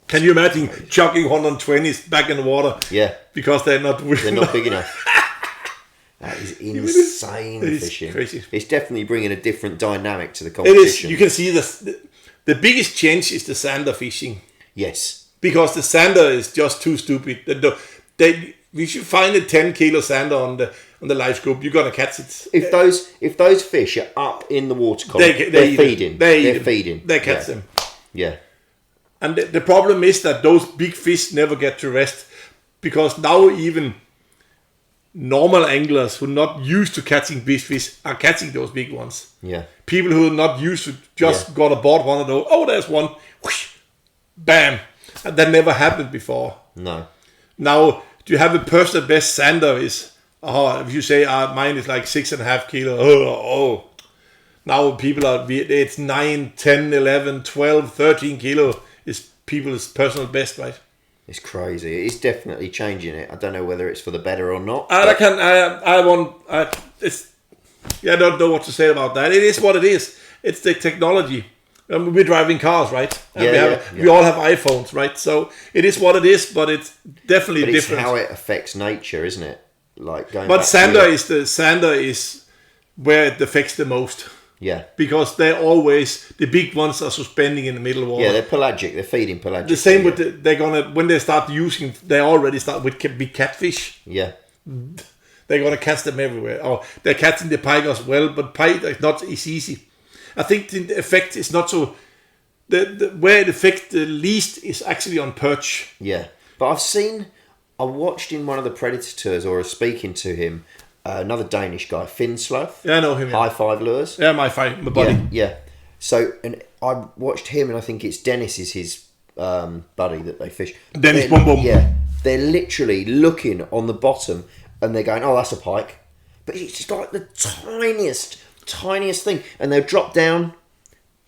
Can you imagine chucking 120s back in the water? Yeah. Because they're not big enough. That is insane fishing. Crazy. It's definitely bringing a different dynamic to the competition. It is. You can see the biggest change is the sander fishing. Yes. Because the sander is just too stupid. We should find a 10 kilo sander on the live scope. You're gonna catch it. If those fish are up in the water column, they're feeding. They're feeding. They catch them. Yeah. And the problem is that those big fish never get to rest, because now even normal anglers who are not used to catching big fish are catching those big ones. Yeah. People who are not used to just got aboard one of those. Oh, there's one. Whoosh, bam. And that never happened before. No. Now, do you have a personal best sander is, if you say mine is like 6.5 kilo, now people it's 9, 10, 11, 12, 13 kilo is people's personal best, right? It's crazy. It's definitely changing it. I don't know whether it's for the better or not. I don't know what to say about that. It is what it is. It's the technology. We're driving cars, right? And we all have iPhones, right? So it is what it is, but it's definitely different. It's how it affects nature, isn't it? Like going. But sander is where it affects the most. Yeah. Because they're always the big ones are suspending in the middle of water. Yeah, they're pelagic. They're feeding pelagic. The same with when they start using, they already start with big catfish. Yeah. They're gonna catch them everywhere. Oh, they're catching the pike as well, but pike is not as easy. I think the effect is not so. Where it affects the least is actually on perch. Yeah, but I watched in one of the Predator tours, or speaking to him, another Danish guy, Finn Sloth. Yeah, I know him. High Five Lures. Yeah, my buddy. Yeah. So, and I watched him, and I think it's Dennis is his buddy that they fish. Dennis Bum Bum. Yeah, they're literally looking on the bottom, and they're going, "Oh, that's a pike," but it's just like the tiniest thing, and they'll drop down,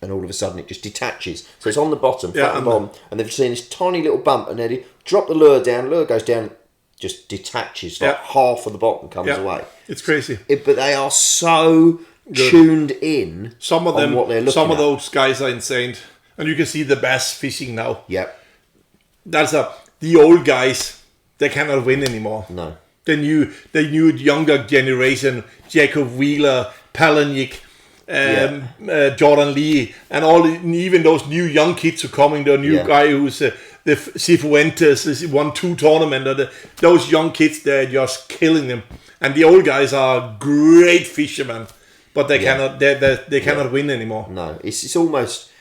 and all of a sudden it just detaches. So it's on the bottom, flat and bottom, and they've seen this tiny little bump, and they drop the lure down. Lure goes down, just detaches. Like half of the bottom comes away. It's crazy. But they are so tuned in. Some of them, on what they're looking some of at. those guys are insane, and you can see the bass fishing now. Yep. The old guys. They cannot win anymore. No. The new younger generation, Jacob Wheeler, Palahniuk, Jordan Lee, and even those new young kids who are coming. The new guy who's the Cifuentes won 2 tournaments. Those young kids, they're just killing them. And the old guys are great fishermen, but they cannot win anymore. No, it's almost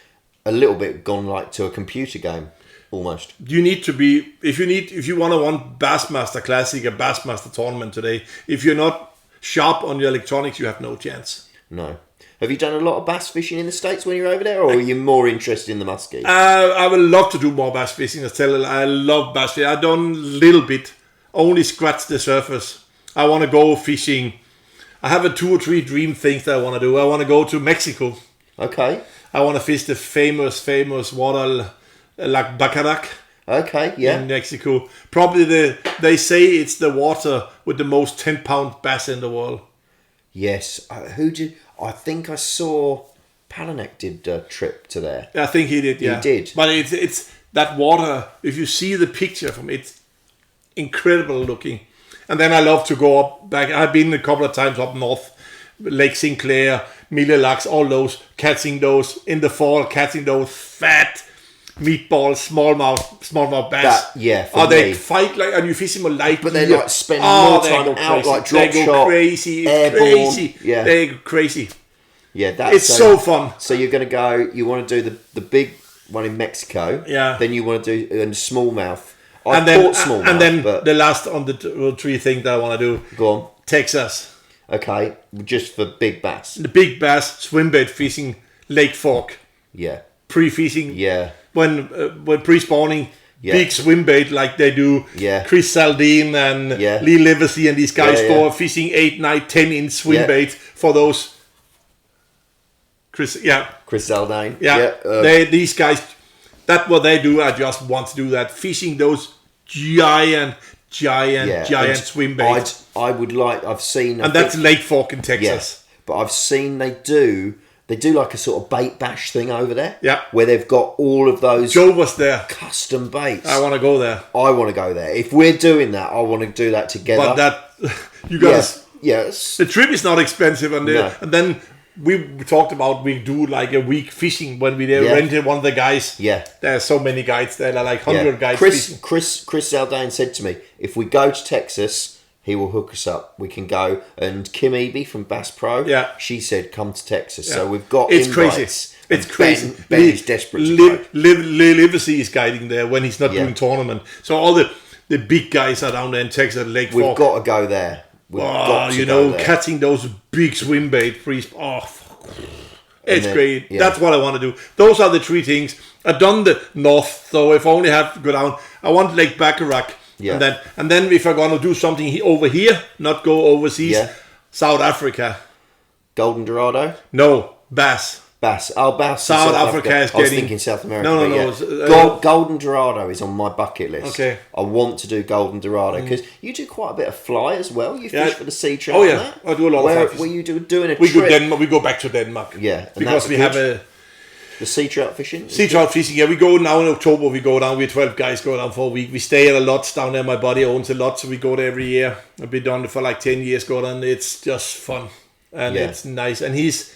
a little bit gone like to a computer game. Almost. You need to be if you want to win Bassmaster Classic, a Bassmaster tournament today. If you're not sharp on your electronics, you have no chance. No. Have you done a lot of bass fishing in the States when you're over there, or are you more interested in the muskie? I would love to do more bass fishing. I love bass fishing. I've done a little bit, only scratched the surface. I want to go fishing. I have 2 or 3 dream things that I want to do. I want to go to Mexico. Okay. I want to fish the famous water. Like Bacarac. Okay, yeah. In Mexico. Probably they say it's the water with the most 10-pound bass in the world. Yes. I think I saw Palahniuk did a trip to there. I think he did, yeah. He did. But it's that water, if you see the picture from it, it's incredible looking. And then I love to go up back. I've been a couple of times up north, Lake Sinclair, Mille Lacs, all those, catching those in the fall, catching those fat meatballs, smallmouth bass. They fight like, and you fish them light, but they like spend more time out, like drop they go shot, crazy, airborne. Crazy. Yeah, they go crazy. Yeah, it's so fun. So you're going to go. You want to do the big one in Mexico. Yeah. Then you want to do smallmouth. And then the last on the 3 thing that I want to do. Go on. Texas. Okay, just for big bass. The big bass swim bait fishing, Lake Fork. Yeah. pre-fishing. Yeah. When pre-spawning, Yeah. big swim bait like they do. Yeah. Chris Saldine and Lee Livesey and these guys for fishing 8, 9, 10-inch swim bait for those. Chris Zaldane. These guys, that's what they do. I just want to do that. Fishing those giant swim baits. I've seen... And that's Lake Fork in Texas. But I've seen they do like a sort of bait bash thing over there. Yeah. Where they've got all of those... Joe was there. Custom baits. I want to go there. I want to go there. If we're doing that, I want to do that together. But that... You got to... Yes. The trip is not expensive. And then... We talked about we do like a week fishing when we rented one of the guys. Yeah. There are so many guides. There are like 100 guys fishing. Chris Zaldane said to me, if we go to Texas, he will hook us up. We can go. And Kim Eby from Bass Pro, she said, come to Texas. So we've got invites. Crazy. It's crazy. Ben is desperate to go. Livesey is guiding there when he's not doing tournament. So all the big guys are down there in Texas at Lake Fork. We've got to go there. Catching those big swim bait freeze. It's great. Yeah. That's what I want to do. Those are the 3 things. I've done the north, so if I only have to go down, I want Lake Bacharach. Yeah. And then if I'm going to do something over here, not go overseas, South Africa. Golden Dorado? No, Bass. Oh, Bass. South Africa is getting... I was thinking South America. No. Golden Dorado is on my bucket list. Okay. I want to do Golden Dorado because you do quite a bit of fly as well. You fish for the sea trout. Oh, yeah. I do a lot of fly. Were you doing a trip? We go back to Denmark. Yeah. Because we have a... The sea trout fishing? Sea trout fishing, we go now in October. We go down. We 12 guys go down for a week. We stay at a lodge down there. My buddy owns a lodge, so we go there every year. I've been down there for like 10 years. Go down. It's just fun. And it's nice. And he's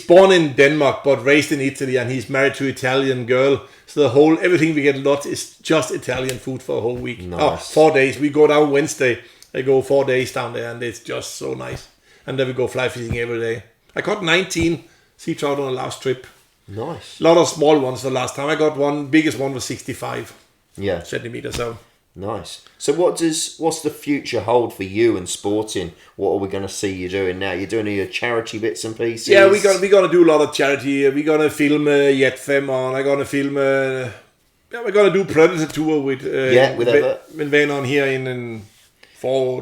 born in Denmark but raised in Italy, and he's married to an Italian girl. So everything we get a lot is just Italian food for a whole week. Nice. 4 days. We go down Wednesday. I go 4 days down there, and it's just so nice. And then we go fly fishing every day. I caught 19 sea trout on the last trip. Nice. A lot of small ones the last time. I got one. Biggest one was 65 centimeters. So nice. So what's the future hold for you and sporting? What are we going to see you doing now? You're doing your charity bits and pieces. Yeah, we're gonna do a lot of charity. We're gonna film Jetfem on. I'm gonna film. We're gonna do Predator tour with Van on here in 4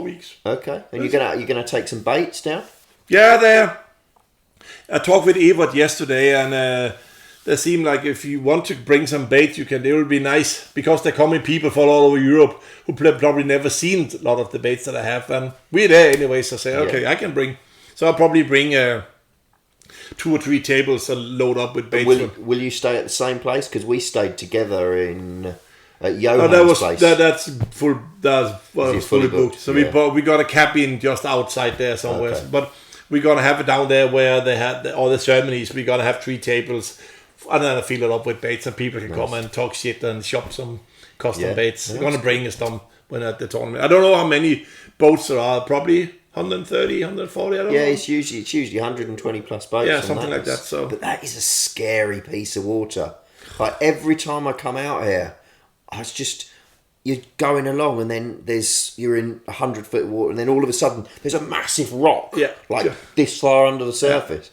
weeks. Okay, and you're gonna take some baits down. Yeah, there. I talked with Evert yesterday, and they seem like if you want to bring some bait, you can. It will be nice because they're coming people from all over Europe who probably never seen a lot of the baits that I have, and we're there anyway. So I say, okay, I can bring. So I'll probably bring 2 or 3 tables and load up with baits. Will you stay at the same place? Because we stayed together at Johan's place. That's full. That's fully booked. So we got a cabin just outside there somewhere, but. We're going to have it down there where they had all the ceremonies. We're going to have 3 tables. And then I fill it up with baits, and people can come and talk shit and shop some custom baits. We're going to bring us some when at the tournament. I don't know how many boats there are. Probably 130, 140, I don't know. It's usually 120 plus boats. Yeah, something like that. So. But that is a scary piece of water. Like every time I come out here, it's just... You're going along, and then you're in 100-foot water, and then all of a sudden there's a massive rock, this far under the surface.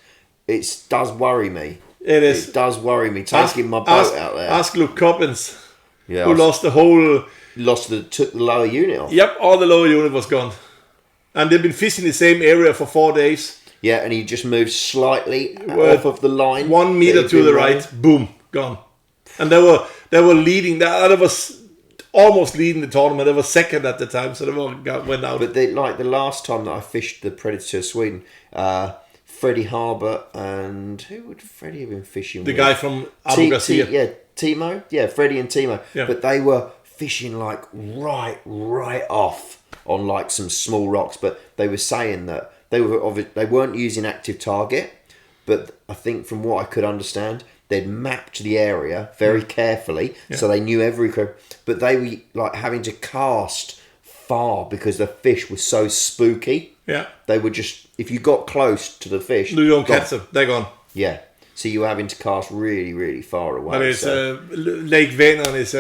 It does worry me. It does worry me taking my boat out there. Ask Luke Coppins, who lost took the lower unit off. Yep, all the lower unit was gone, and they've been fishing the same area for 4 days. Yeah, and he just moved slightly off of the line, 1 meter to the right, boom, gone, and they were leading. That was. Almost leading the tournament. They were second at the time, so they went out. But the last time that I fished the Predator Sweden, Freddie Harbour and who would Freddie have been fishing with? The guy from Abu Garcia. Timo. Yeah, Freddie and Timo. Yeah. But they were fishing like right off on like some small rocks. But they were saying that they weren't using active target. But I think from what I could understand, they'd mapped the area very carefully, so they knew every... But they were like having to cast far because the fish was so spooky. Yeah. They were just... If you got close to the fish... You don't catch them. They're gone. Yeah. So you were having to cast really, really far away. But it's Lake Venon is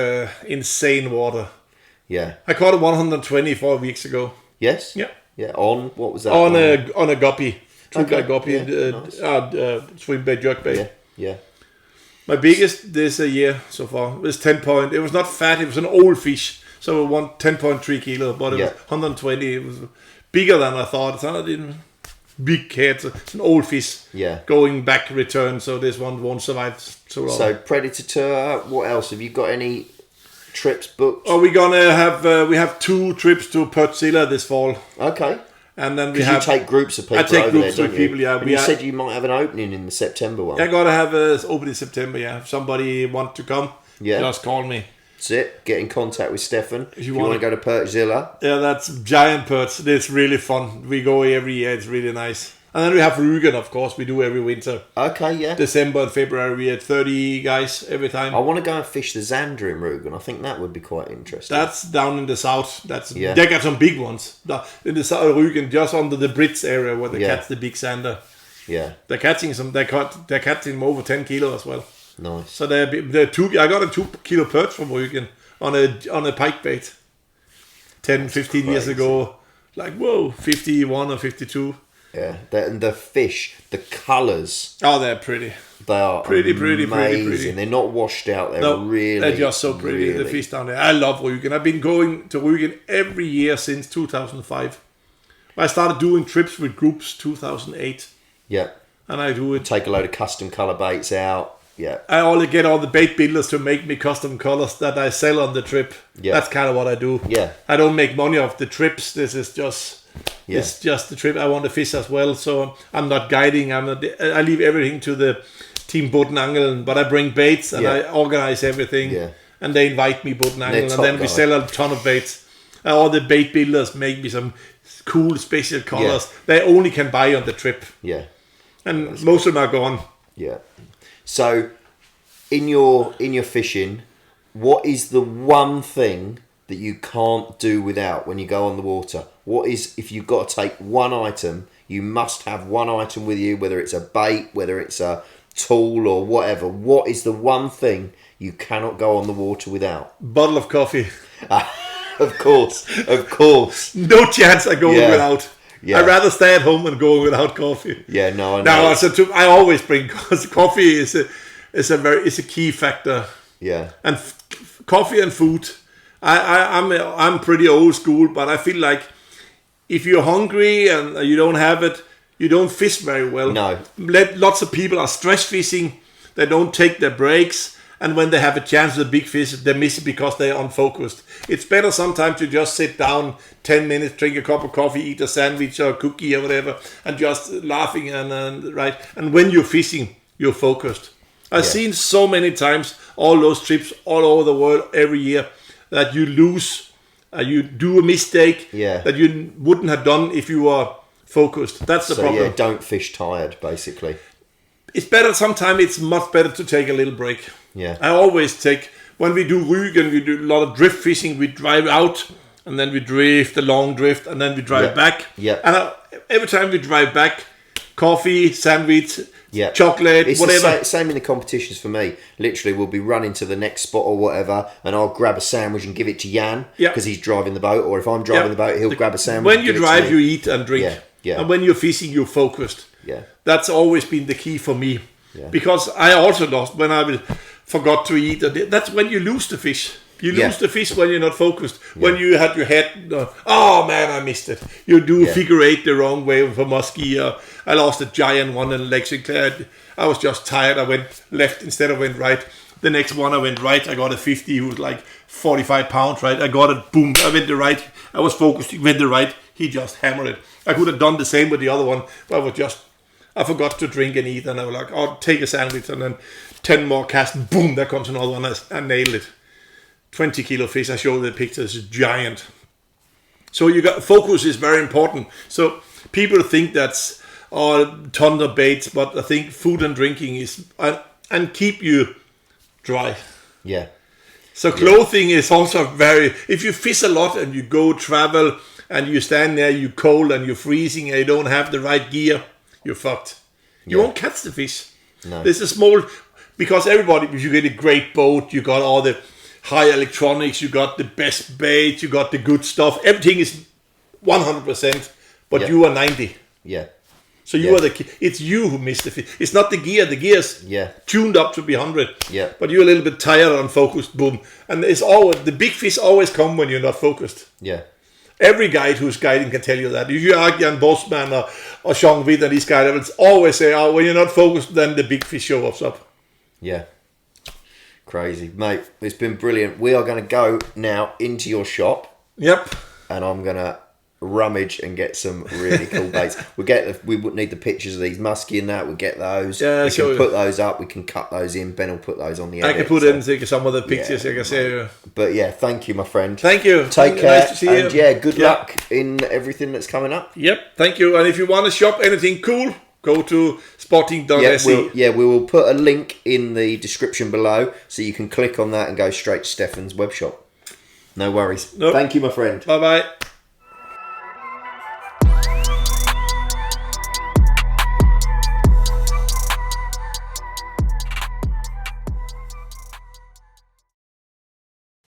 insane water. Yeah. I caught it 120 4 weeks ago. Yes? Yeah. Yeah. On... What was that? On a guppy. I go up in swim bait, jerk bait. Yeah, yeah. My biggest this year so far was 10 point. It was not fat, it was an old fish. So it won 10.3 kilo, but it was 120. It was bigger than I thought. It's not a big cat. It's an old fish. Yeah. Going back return, so this one won't survive so long. So Predator Tour, what else? Have you got any trips booked? Oh, we're gonna have we have 2 trips to Pertzilla this fall. Okay. And then we have. You take groups of people. I take over groups there, of people. Yeah. And you said you might have an opening in the September one. I gotta have an opening in September. Yeah. If somebody want to come, just call me. That's it. Get in contact with Stephan. If you want to go to Pertzilla. Yeah, that's giant perch. It's really fun. We go every year. It's really nice. And then we have Rügen, of course. We do every winter. Okay, yeah. December and February, we had 30 guys every time. I want to go and fish the Zander in Rügen. I think that would be quite interesting. That's down in the south. They got some big ones. In the south of Rügen, just under the Brits area where they catch the big Zander. Yeah. They're catching some. They're catching them over 10 kilo as well. Nice. So they're 2. I got a 2 kilo perch from Rügen on a pike bait 10, 15 years ago. Like, whoa, 51 or 52. Yeah, and the fish, the colours. Oh, they're pretty. They are pretty. They're not washed out. They're just so pretty. The fish down there. I love Rügen. I've been going to Rügen every year since 2005. I started doing trips with groups 2008. Yeah. And I do it. Take a load of custom colour baits out. Yeah. I only get all the bait builders to make me custom colours that I sell on the trip. Yeah. That's kind of what I do. Yeah. I don't make money off the trips. This is just... Yeah. It's just the trip. I want to fish as well, so I'm not guiding. I leave everything to the team Bodenangel, but I bring baits and I organize everything. Yeah. And they invite me Bodenangel, and then we sell a ton of baits. All the bait builders make me some cool special colors they only can buy on the trip. Yeah. And that's most of them are gone. Yeah. So, in your fishing, what is the one thing that you can't do without when you go on the water? What is, if you've got to take one item, you must have one item with you, whether it's a bait, whether it's a tool or whatever. What is the one thing you cannot go on the water without? Bottle of coffee. Of course. No chance I go without. Yeah. I'd rather stay at home and go without coffee. Yeah, no, I know. No, I always bring, because coffee is a key factor. Yeah. And coffee and food. I'm pretty old school, but I feel like if you're hungry and you don't have it, you don't fish very well. No. Lots of people are stress fishing. They don't take their breaks, and when they have a chance with a big fish, they miss it because they're unfocused. It's better sometimes to just sit down 10 minutes, drink a cup of coffee, eat a sandwich or a cookie or whatever, and just laughing and right. And when you're fishing, you're focused. I've seen so many times all those trips all over the world every year that you lose. You do a mistake that you wouldn't have done if you were focused. That's the problem. Yeah, don't fish tired, basically. It's better sometimes. It's much better to take a little break. Yeah. I always take, when we do Rügen, we do a lot of drift fishing. We drive out and then we drift, a long drift, and then we drive back. Yeah. And every time we drive back, coffee, sandwich, chocolate, it's whatever. The same in the competitions for me. Literally, we'll be running to the next spot or whatever, and I'll grab a sandwich and give it to Jan because he's driving the boat, or if I'm driving the boat, he'll grab a sandwich. When you drive, you eat and drink. Yeah. And when you're fishing, you're focused. Yeah. That's always been the key for me. Yeah. Because I also lost when I forgot to eat. That's when you lose the fish. You lose the fish when you're not focused. Yeah. When you had your head, oh man, I missed it. You do figure eight the wrong way for muskie. I lost a giant one in Lexington. I was just tired. I went left instead of went right. The next one I went right. I got a 50 who was like 45 pounds, right? I got it, boom. I went the right. I was focused. He went the right. He just hammered it. I could have done the same with the other one, but I forgot to drink and eat, and I was like, oh, take a sandwich, and then 10 more casts, boom, there comes another one. I nailed it. 20 kilo fish. I showed the pictures. It's giant. So focus is very important. So people think that's tons of baits, but I think food and drinking is and keep you dry. Yeah. So clothing is also very. If you fish a lot and you go travel and you stand there, you're cold and you're freezing and you don't have the right gear, you're fucked. You won't catch the fish. No. There's a small, because everybody, if you get a great boat, you got all the high electronics, you got the best bait, you got the good stuff. Everything is 100%, but you are 90. Yeah. So you are it's you who missed the fish. It's not the gear. The gear's tuned up to be 100. Yeah. But you're a little bit tired, unfocused, boom. And it's always, the big fish always come when you're not focused. Yeah. Every guide who's guiding can tell you that. If you ask Jan Bosman or Jean Witt and these guys, they will always say, oh, when you're not focused, then the big fish show up. Yeah. Crazy. Mate, it's been brilliant. We are going to go now into your shop. Yep. And I'm going to rummage and get some really cool baits. We would need the pictures of these muskie and that. We'll get those. Yeah, we can put those up. We can cut those in. Ben will put those on the edit. I can put in some of the pictures. I can say. But yeah, thank you, my friend. Thank you. Take care. Nice to see and you. Yeah, good luck in everything that's coming up. Yep. Thank you. And if you want to shop anything cool, go to spotting.se. We will put a link in the description below so you can click on that and go straight to Stephan's web shop. No worries. Nope. Thank you, my friend. Bye-bye.